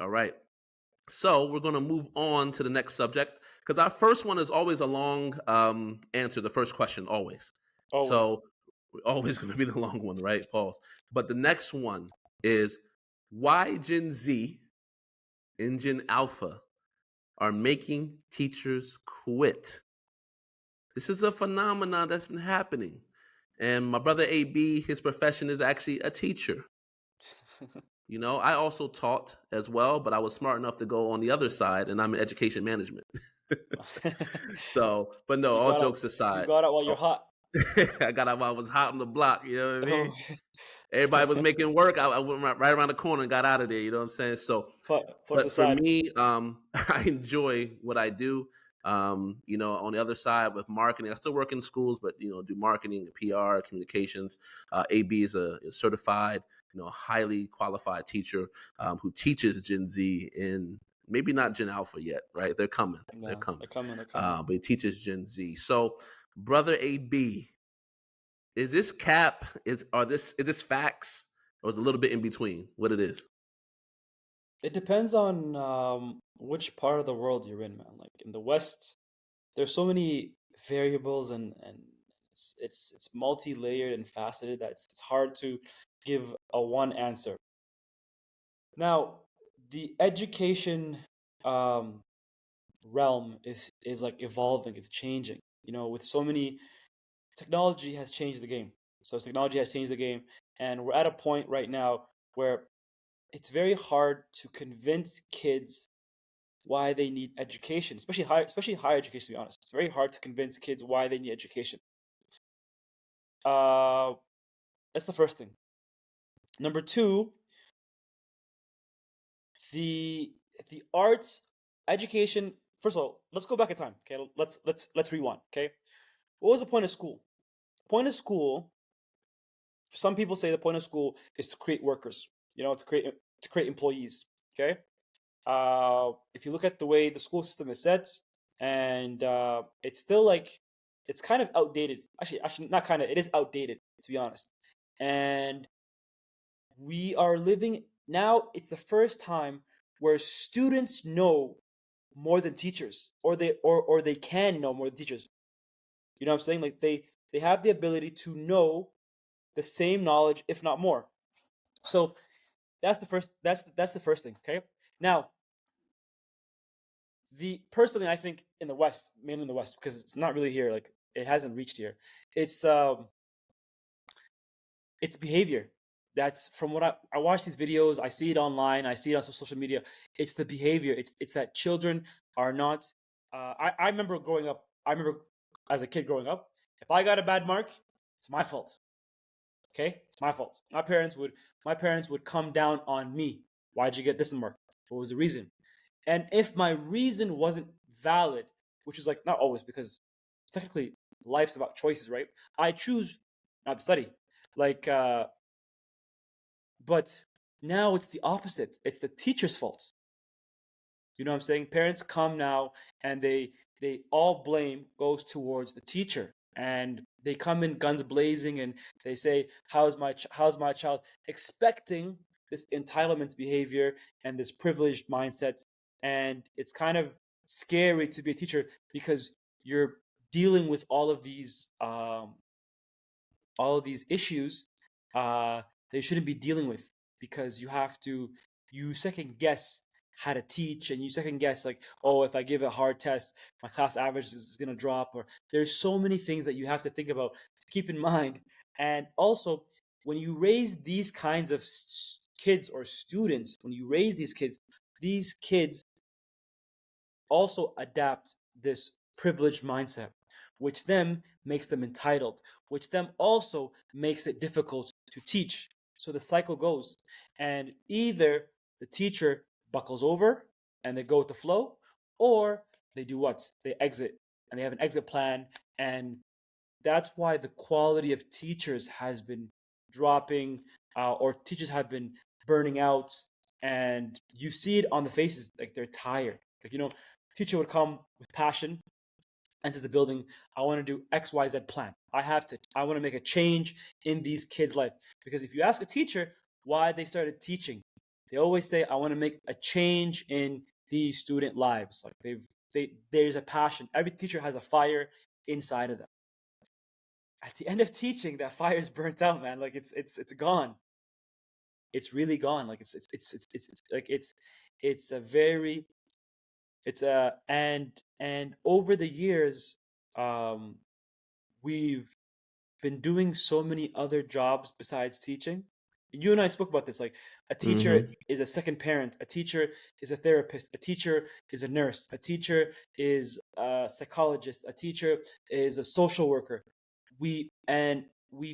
All right. So we're going to move on to the next subject because our first one is always a long answer. The first question, always. Always. So we're always going to be the long one, right? Pause. But the next one is why Gen Z and Gen Alpha are making teachers quit. This is a phenomenon that's been happening. And my brother AB, his profession is actually a teacher. You know, I also taught as well, but I was smart enough to go on the other side, and I'm in education management. So, but no, You all got out. jokes You aside, got out while you're oh, hot. I got out while I was hot on the block. You know what I Oh, mean? Everybody was making work. I went right around the corner and got out of there. You know what I'm saying? So, push but for aside. me, I enjoy what I do. You know, on the other side with marketing, I still work in schools, but you know, do marketing, PR, communications. AB is a certified, you know, highly qualified teacher who teaches Gen Z in maybe not Gen Alpha yet, right? They're coming, they're No, coming. they're coming. They're coming. But he teaches Gen Z. So, brother AB, is this cap? Is this facts, or is it a little bit in between? What it is? It depends on which part of the world you're in, man. Like in the West, there's so many variables and it's multi-layered and faceted that it's hard to give a one answer. Now, the education um, realm is like evolving. It's changing. You know, with so many technology has changed the game. So technology has changed the game, and we're at a point right now where it's very hard to convince kids why they need education, especially higher education. To be honest, it's very hard to convince kids why they need education. Uh, that's the first thing. Number two, the the arts education. First of all, let's go back in time. Okay, let's rewind. Okay, what was the point of school? The point of school. Some people say the point of school is to create workers. You know, to create employees. Okay, if you look at the way the school system is set, and it's still like it's kind of outdated. Actually, not kind of. It is outdated, to be honest. And we are living now. It's the first time where students know more than teachers, or they can know more than teachers. You know what I'm saying? Like they have the ability to know the same knowledge, if not more. So that's the first. That's the first thing. Okay. Now, the personally, I think in the West, mainly in the West, because it's not really here. Like it hasn't reached here. It's it's behavior. That's from what I watch these videos. I see it online. I see it on social media. It's the behavior. It's that children are not. I remember growing up. I remember as a kid growing up. If I got a bad mark, it's my fault. Okay, it's my fault. My parents would come down on me. Why'd you get this mark? What was the reason? And if my reason wasn't valid, which is like not always, because technically life's about choices, right? I choose not to study. Like but now it's the opposite. It's the teacher's fault. You know what I'm saying? Parents come now and they all blame goes towards the teacher. And they come in guns blazing and they say, how's my child?" Expecting this entitlement behavior and this privileged mindset. And it's kind of scary to be a teacher because you're dealing with all of these issues that you shouldn't be dealing with, because you second guess how to teach, and you second guess like, oh, if I give a hard test, my class average is going to drop. Or there's so many things that you have to think about, to keep in mind. And also, when you raise these kinds of kids or students, when you raise these kids also adapt this privileged mindset, which then makes them entitled, which then also makes it difficult to teach. So the cycle goes, and either the teacher buckles over and they go with the flow, or they do what? They exit, and they have an exit plan. And that's why the quality of teachers has been dropping, or teachers have been burning out. And you see it on the faces, like they're tired. Like, teacher would come with passion into the building. I want to do XYZ plan. I want to make a change in these kids' life. Because if you ask a teacher why they started teaching, They always say, I want to make a change in these student lives. Like there's a passion. Every teacher has a fire inside of them. At the end of teaching, that fire is burnt out, man. Like it's gone. It's really gone. Like it's a very it's a and over the years, um, we've been doing so many other jobs besides teaching. You and I spoke about this. Like a teacher Mm-hmm. is a second parent, a teacher is a therapist, a teacher is a nurse, a teacher is a psychologist, a teacher is a social worker. We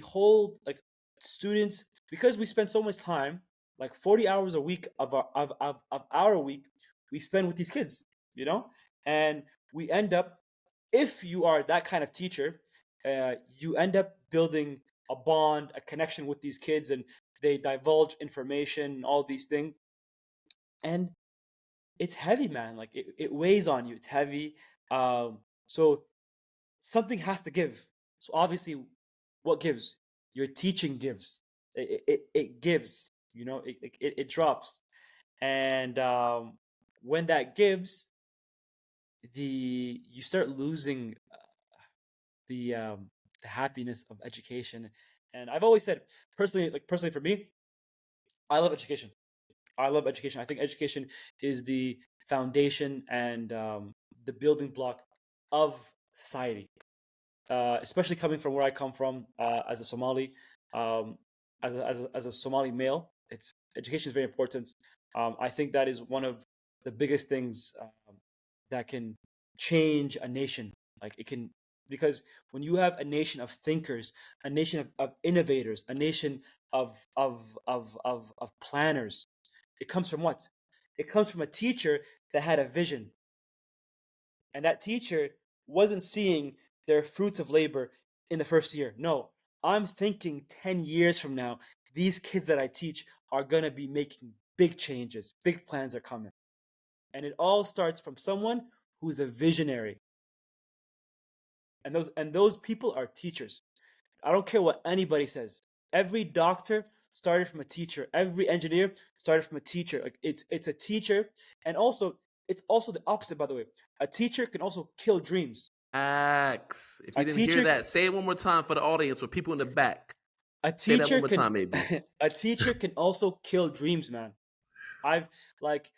hold like students because we spend so much time, like 40 hours a week of our week, we spend with these kids, you know? And we end up, if you are that kind of teacher, you end up building a bond, a connection with these kids, and they divulge information and all these things. And it's heavy, man. Like it weighs on you. It's heavy. So something has to give. So obviously, what gives? Your teaching gives. It gives. You know, it drops. And when that gives, you start losing the happiness of education. And I've always said, personally for me, I love education. I love education. I think education is the foundation and the building block of society. Especially coming from where I come from, as a Somali, um, as a Somali male, it's education is very important. I think that is one of the biggest things that can change a nation. Like it can, because when you have a nation of thinkers, a nation of innovators, a nation of planners, it comes from what? It comes from a teacher that had a vision, and that teacher wasn't seeing their fruits of labor in the first year. No, I'm thinking 10 years from now, these kids that I teach are going to be making big changes. Big plans are coming. And it all starts from someone who's a visionary. And those people are teachers. I don't care what anybody says. Every doctor started from a teacher. Every engineer started from a teacher. Like it's a teacher, and also it's also the opposite. By the way, a teacher can also kill dreams. Ax. If A you didn't hear teacher, that, say it one more time for the audience or people in the back. a Say that one teacher more can, time, maybe. a teacher can also kill dreams, man. I've like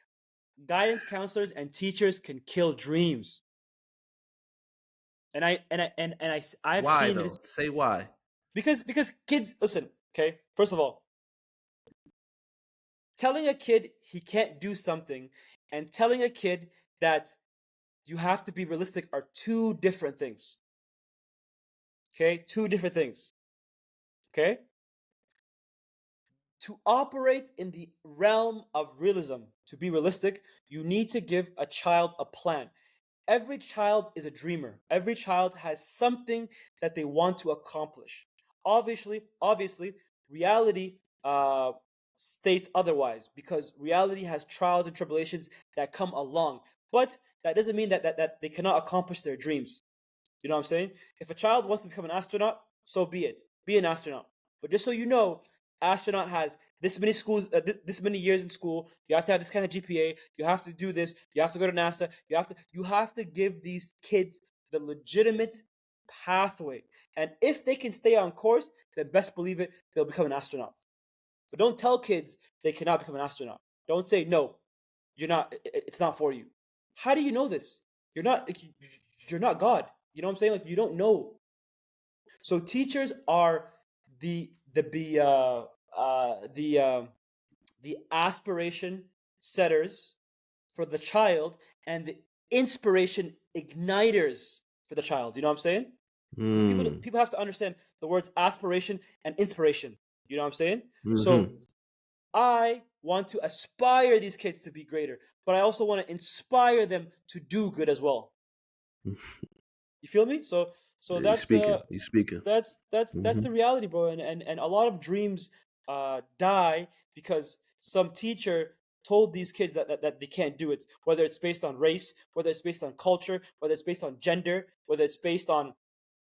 guidance counselors and teachers can kill dreams, and I've Why seen though? this Say why. because kids listen. Okay, first of all, telling a kid he can't do something and telling a kid that you have to be realistic are two different things. Okay? Two different things. Okay? To operate in the realm of realism, to be realistic, you need to give a child a plan. Every child is a dreamer. Every child has something that they want to accomplish. Obviously, reality states otherwise because reality has trials and tribulations that come along. But that doesn't mean that they cannot accomplish their dreams. You know what I'm saying? If a child wants to become an astronaut, so be it. Be an astronaut. But just so you know, astronaut has this many schools, this many years in school. You have to have this kind of GPA. You have to do this. You have to go to NASA. You have to give these kids the legitimate pathway. And if they can stay on course, then best believe it, they'll become an astronaut. But don't tell kids they cannot become an astronaut. Don't say no. You're not. It's not for you. How do you know this? You're not. You're not God. You know what I'm saying? Like you don't know. So teachers are the aspiration setters for the child and the inspiration igniters for the child. You know what I'm saying? Because people Mm. people have to understand the words aspiration and inspiration. You know what I'm saying? So Mm-hmm. I want to aspire these kids to be greater, but I also want to inspire them to do good as well. You feel me? So Yeah, you that's speaking. You speaking. that's Mm-hmm. the reality, bro. And a lot of dreams die because some teacher told these kids that they can't do it, whether it's based on race, whether it's based on culture, whether it's based on gender, whether it's based on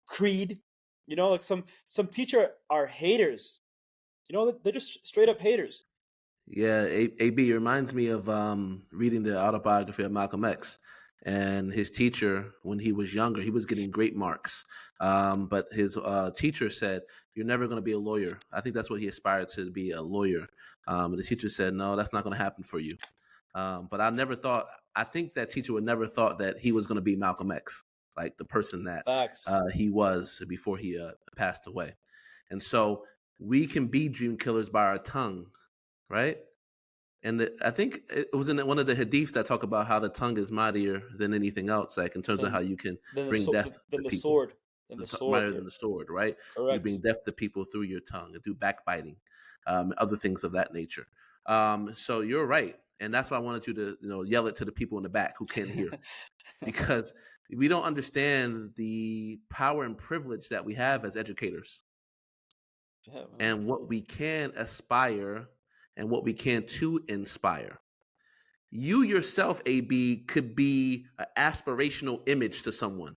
creed. You know, like some teacher are haters. You know, they're just straight up haters. Yeah, AB reminds me of reading the autobiography of Malcolm X. And his teacher, when he was younger, he was getting great marks. But his teacher said, "You're never going to be a lawyer." I think that's what he aspired to be, a lawyer. And the teacher said, "No, that's not going to happen for you." But I never thought, I think that teacher would never thought that he was going to be Malcolm X, like the person that Facts. he was before he passed away. And so we can be dream killers by our tongue, right? And I think it was in one of the hadiths that talk about how the tongue is mightier than anything else, like in terms of how Then you can then the bring so death then to the people. sword. Then the sword Mightier than here. the sword, right? You bring Correct. death to people through your tongue and through backbiting, other things of that nature. So you're right, and that's why I wanted you to, yell it to the people in the back who can't hear, because we don't understand the power and privilege that we have as educators, Yeah, man. and what we can aspire, and what we can to inspire. You yourself, AB, could be an aspirational image to someone.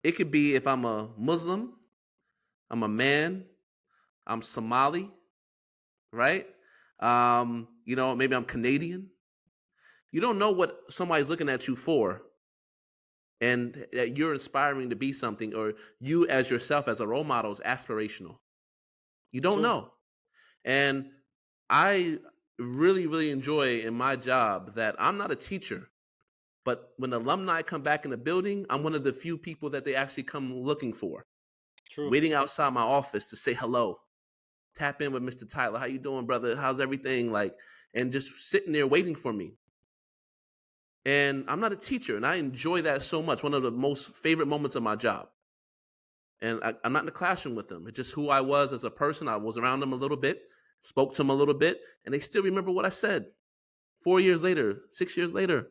It could be if I'm a Muslim, I'm a man, I'm Somali, right? Maybe I'm Canadian. You don't know what somebody's looking at you for, and that you're inspiring to be something, or you as yourself as a role model is aspirational. You don't True. know. And I really, really enjoy in my job that I'm not a teacher. But when alumni come back in the building, I'm one of the few people that they actually come looking for, True. waiting outside my office to say hello, tap in with Mr. Tyler. How you doing, brother? How's everything? Like, and just sitting there waiting for me. And I'm not a teacher, and I enjoy that so much. One of the most favorite moments of my job. And I'm not in the classroom with them. It's just who I was as a person. I was around them a little bit, spoke to them a little bit, and they still remember what I said. 4 years later, 6 years later,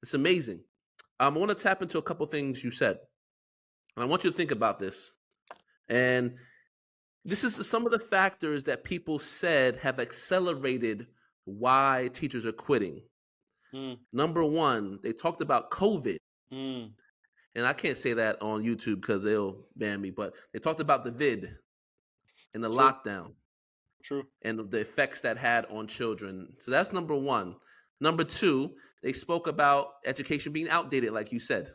it's amazing. I want to tap into a couple things you said. And I want you to think about this. And this is some of the factors that people said have accelerated why teachers are quitting. Mm, Number one, they talked about COVID. mm. And I can't say that on YouTube because they'll ban me, but they talked about the vid and the True. lockdown True. and the effects that had on children. So that's number one. Number two, they spoke about education being outdated, like you said.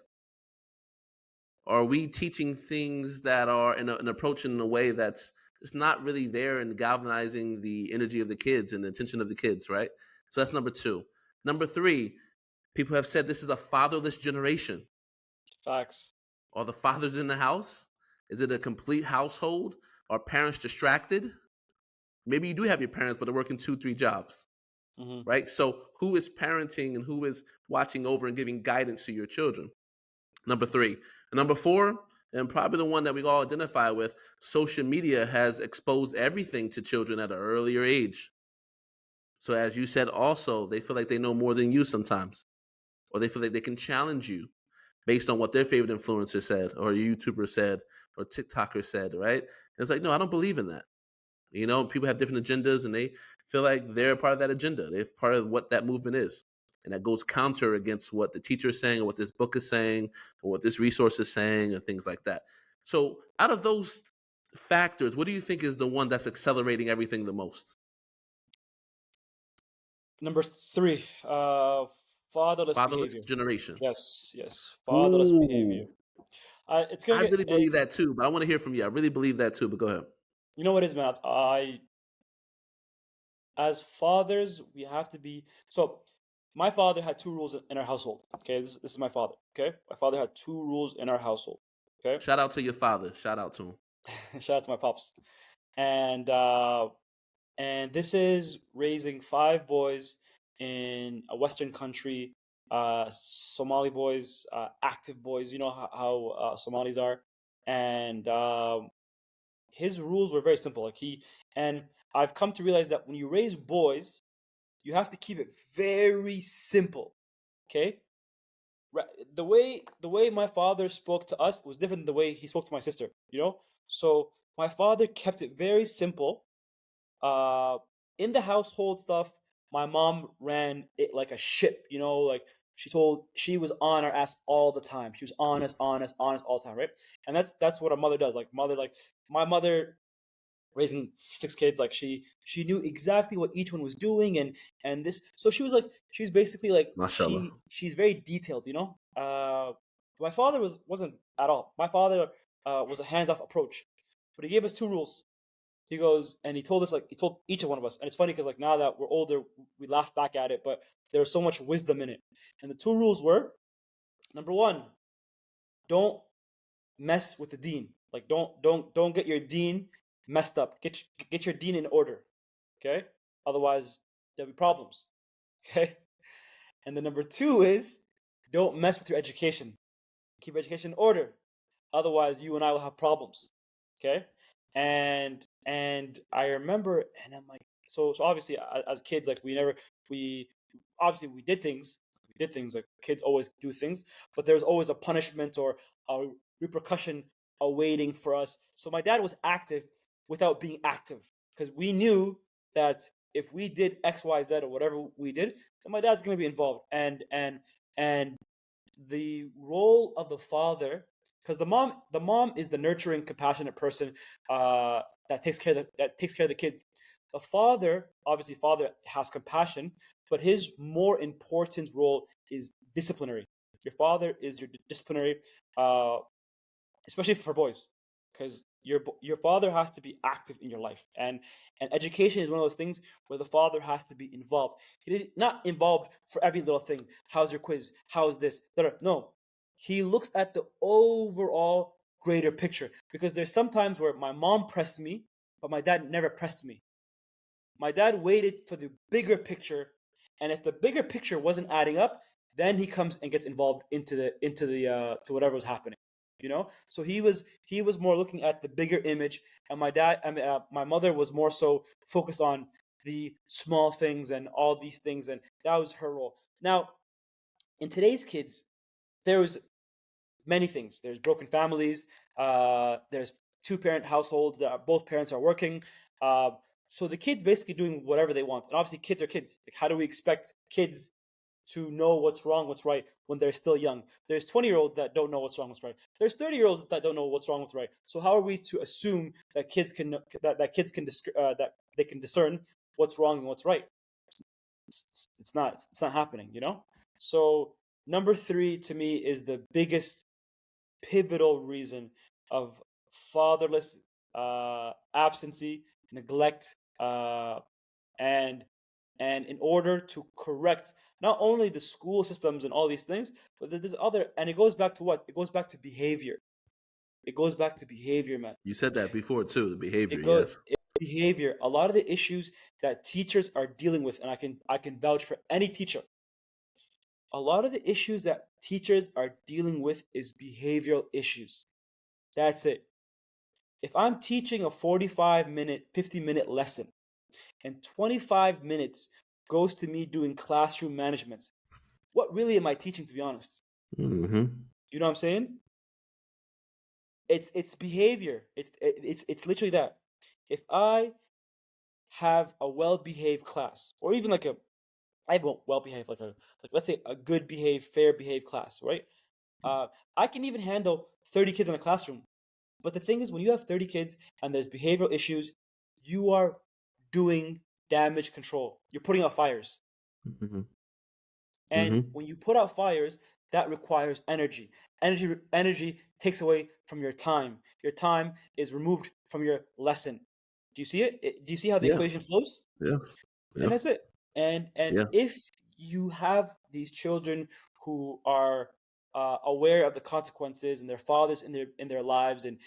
Are we teaching things that are an approach in a way that's just not really there and galvanizing the energy of the kids and the attention of the kids, right? So that's number two. Number three, people have said this is a fatherless generation. Facts. Are the fathers in the house? Is it a complete household? Are parents distracted? Maybe you do have your parents, but they're working 2, 3 jobs, Hmm. right? So who is parenting and who is watching over and giving guidance to your children? Number three. And number four, and probably the one that we all identify with, social media has exposed everything to children at an earlier age. So as you said, also, they feel like they know more than you sometimes, or they feel like they can challenge you based on what their favorite influencer said, or a YouTuber said, or TikToker said, right? And it's like, no, I don't believe in that. People have different agendas and they feel like they're part of that agenda. They're part of what that movement is. And that goes counter against what the teacher is saying, or what this book is saying, or what this resource is saying, or things like that. So, out of those factors, what do you think is the one that's accelerating everything the most? Number three. Fatherless Fatherless behavior. generation. Yes. Yes. Fatherless behavior. Ooh, It's gonna I get. really believe It's. that too, but I want to hear from you. I really believe that too, but go ahead. You know what it is, man. As fathers, we have to be. So, my father had two rules in our household. Okay, this is my father. Okay, my father had two rules in our household. Okay, Shout out to your father. Shout out to him. shout out to my pops. And this is raising five boys in a Western country. Somali boys, active boys. You know how Somalis are, and his rules were very simple. And I've come to realize that when you raise boys, you have to keep it very simple. Okay, right? The way my father spoke to us was different than the way he spoke to my sister. So my father kept it very simple. Uh, in the household stuff, my mom ran it like a ship. Like she was on our ass all the time. She was honest, honest, honest all the time, right? And that's what a mother does. Like my mother raising 6 kids. Like she knew exactly what each one was doing, and this. So she was like, she's basically like, Mashallah. she's very detailed, you know. My father wasn't at all. My father was a hands off approach, but he gave us 2 rules. He goes, and he told us, like, he told each one of us, and it's funny because like now that we're older, we laugh back at it, but there's so much wisdom in it. And the 2 rules were: number one, don't mess with the deen. Like, don't get your deen messed up. Get your deen in order. Okay? Otherwise, there'll be problems. Okay? And the number 2 is, don't mess with your education. Keep your education in order. Otherwise, you and I will have problems. Okay? And I remember, and I'm like, so obviously as kids, like we obviously we did things. We did things, like kids always do things, but there's always a punishment or a repercussion awaiting for us. So my dad was active without being active, because we knew that if we did X, Y, Z, or whatever we did, then my dad's going to be involved. And the role of the father, because the mom is the nurturing, compassionate person that takes care of the kids. The father, obviously, father has compassion, but his more important role is disciplinary. Your father is your disciplinary, uh, especially for boys, because your father has to be active in your life, and education is one of those things where the father has to be involved. Not involved for every little thing. How's your quiz? How's this? No, he looks at the overall greater picture, because there's sometimes where my mom pressed me, but my dad never pressed me. My dad waited for the bigger picture, and if the bigger picture wasn't adding up, then he comes and gets involved into the to whatever was happening. You know, so he was more looking at the bigger image, and my mother was more so focused on the small things and all these things, and that was her role. Now, in today's kids, there's many things. There's broken families. There's two-parent households that both parents are working. Uh, so the kids basically doing whatever they want. And obviously, kids are kids. Like, how do we expect kids to know what's wrong, what's right when they're still young? There's 20-year-olds that don't know what's wrong, what's right. There's 30-year-olds that don't know what's wrong, what's right. So how are we to assume that kids can that they can discern what's wrong and what's right? It's not happening, you know. So number 3 to me is the biggest pivotal reason of fatherless absentee, neglect, and in order to correct not only the school systems and all these things, but there's other, and it goes back to what? It goes back to behavior. It goes back to behavior, man. You said that before too. The behavior, It goes yes. behavior. A lot of the issues that teachers are dealing with, and I can vouch for any teacher. A lot of the issues that teachers are dealing with is behavioral issues. That's it. If I'm teaching a 45-minute, 50-minute lesson, and 25 minutes goes to me doing classroom management, what really am I teaching, to be honest? Mm-hmm. You know what I'm saying? It's behavior. It's literally that. If I have a well-behaved class, or even like I have a well-behaved, like let's say a good behaved, fair behaved class, right? I can even handle 30 kids in a classroom. But the thing is, when you have 30 kids and there's behavioral issues, you are doing damage control. You're putting out fires. Mm-hmm. And Mm-hmm. when you put out fires, that requires energy. Energy takes away from your time. Your time is removed from your lesson. Do you see it? Do you see how the Yeah. equation flows? Yes. And Yes. that's it. And Yeah. if you have these children who are aware of the consequences, and their fathers in their lives, and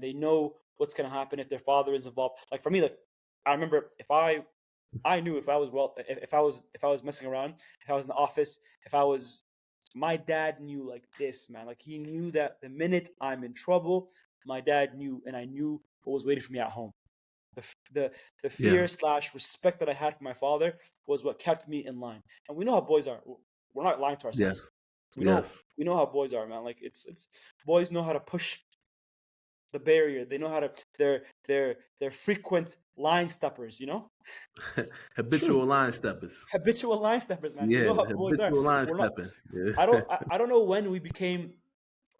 they know what's going to happen if their father is involved. Like for me, like I remember, if I knew if I was if I was messing around, if I was in the office, if I was my dad knew, like this, man. Like he knew that the minute I'm in trouble, my dad knew, and I knew what was waiting for me at home. The Yeah. fear slash respect that I had for my father was what kept me in line. And we know how boys are. We're not lying to ourselves. Yes. We know Yes. we know how boys are, man. Like it's boys know how to push the barrier. They know how to they're frequent line steppers. You know, it's true. Habitual line steppers. Habitual line steppers, man. We Yeah. know how boys are. Habitual line We're not. stepping. Yeah. I don't know when we became.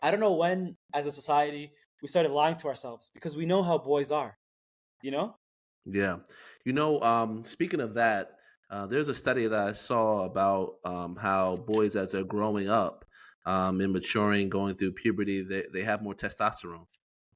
I don't know when, as a society, we started lying to ourselves, because we know how boys are. You know? Yeah. Speaking of that, there's a study that I saw about how boys, as they're growing up and maturing, going through puberty, they have more testosterone.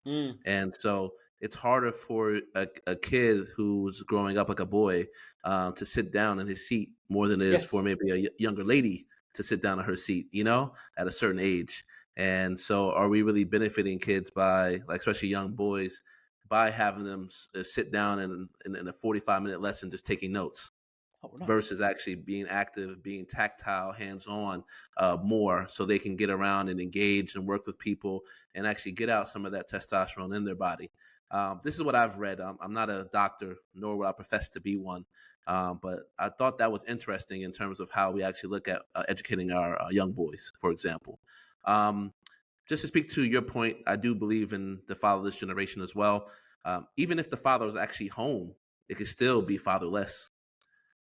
Mm. And so it's harder for a kid who's growing up like a boy to sit down in his seat more than it is for Yes. maybe a younger lady to sit down in her seat, at a certain age. And so are we really benefiting kids by, like, especially young boys, by having them sit down in a 45-minute lesson just taking notes? Oh, we're not. Versus actually being active, being tactile, hands-on more, so they can get around and engage and work with people and actually get out some of that testosterone in their body. This is what I've read. I'm not a doctor, nor would I profess to be one, but I thought that was interesting in terms of how we actually look at educating our young boys, for example. Um, just to speak to your point, I do believe in the fatherless generation as well. Even if the father is actually home, it could still be fatherless.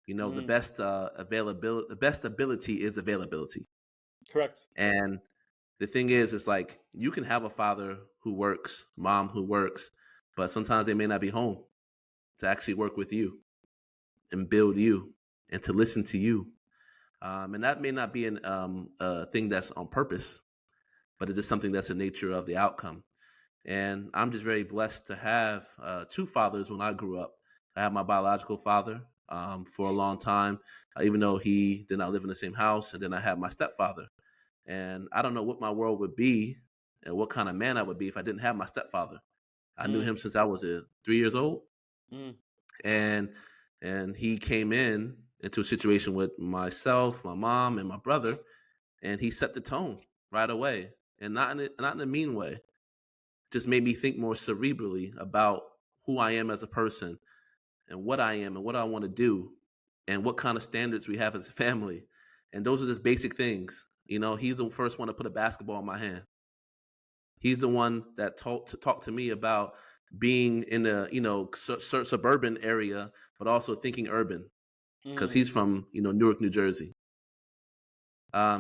The Mm. best availability, the best ability is availability. Correct. And the thing is, it's like you can have a father who works, mom who works, but sometimes they may not be home to actually work with you and build you and to listen to you. And that may not be a thing that's on purpose, but it's just something that's the nature of the outcome. And I'm just very blessed to have two fathers when I grew up. I had my biological father for a long time, even though he did not live in the same house. And then I had my stepfather. And I don't know what my world would be and what kind of man I would be if I didn't have my stepfather. I knew Mm. him since I was 3 years old. Mm. And he came into a situation with myself, my mom, and my brother, and he set the tone right away, and not in a mean way, just made me think more cerebrally about who I am as a person and what I am and what I want to do and what kind of standards we have as a family. And those are just basic things. He's the first one to put a basketball in my hand. He's the one that talked to me about being in a suburban area, but also thinking urban because Mm. he's from Newark, New Jersey.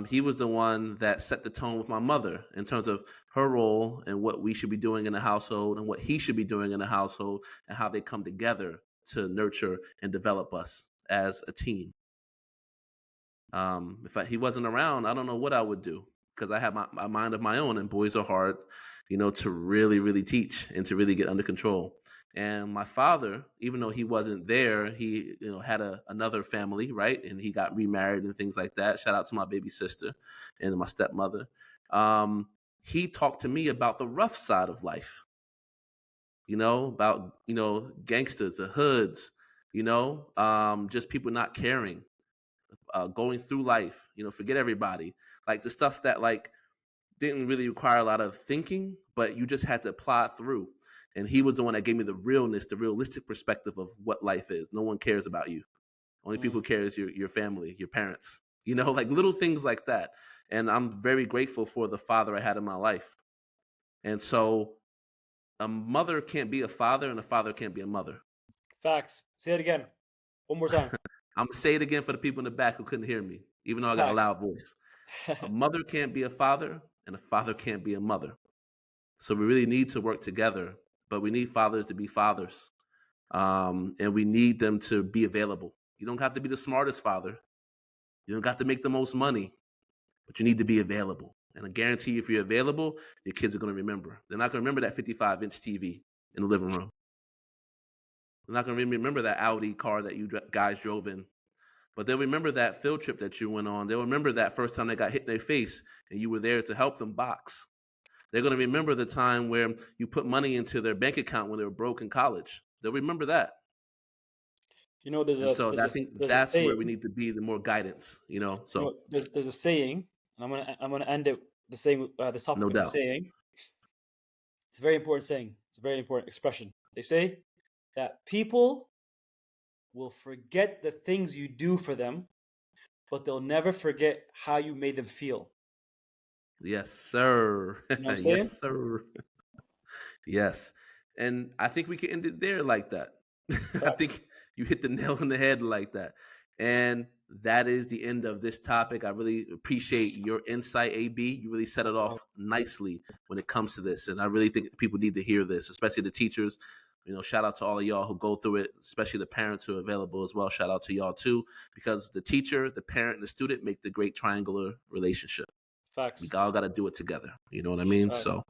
He was the one that set the tone with my mother in terms of her role and what we should be doing in the household and what he should be doing in the household and how they come together to nurture and develop us as a team. If he wasn't around, I don't know what I would do because I have my mind of my own, and boys are hard, to really, really teach and to really get under control. And my father, even though he wasn't there, he had another family, right? And he got remarried and things like that. Shout out to my baby sister and my stepmother. Um, he talked to me about the rough side of life, about gangsters, the hoods, just people not caring, going through life, forget everybody, like the stuff that like didn't really require a lot of thinking, but you just had to apply it through. And he was the one that gave me the realness, the realistic perspective of what life is. No one cares about you. Only people Mm. who care is your family, your parents, like little things like that. And I'm very grateful for the father I had in my life. And so a mother can't be a father and a father can't be a mother. Facts. Say it again. One more time. I'm gonna say it again for the people in the back who couldn't hear me, even though I got a Facts. loud voice. A mother can't be a father, and a father can't be a mother. So we really need to work together, but we need fathers to be fathers, and we need them to be available. You don't have to be the smartest father. You don't got to make the most money, but you need to be available. And I guarantee you, if you're available, your kids are going to remember. They're not going to remember that 55-inch TV in the living room. They're not going to remember that Audi car that you guys drove in. But they'll remember that field trip that you went on. They'll remember that first time they got hit in their face and you were there to help them box. They're going to remember the time where you put money into their bank account when they were broke in college. They'll remember that. You know, there's And a so there's I a think there's a that's where we saying. need to be the more guidance. You So know, there's a saying, and I'm gonna end it the same this topic no with a doubt. saying. It's a very important saying. It's a very important expression. They say that people will forget the things you do for them, but they'll never forget how you made them feel. Yes, sir. You know what I'm Yes, saying? sir. Yes. And I think we can end it there like that. I Facts. think you hit the nail on the head like that. And that is the end of this topic. I really appreciate your insight, AB. You really set it Oh, off nicely when it comes to this. And I really think people need to hear this, especially the teachers. Shout out to all of y'all who go through it, especially the parents who are available as well. Shout out to y'all too, because the teacher, the parent, and the student make the great triangular relationship. We Facts. all got to do it together. You know what I mean? Facts. So,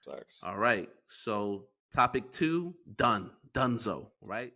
Facts. all right. So, topic 2, done. Donezo, right?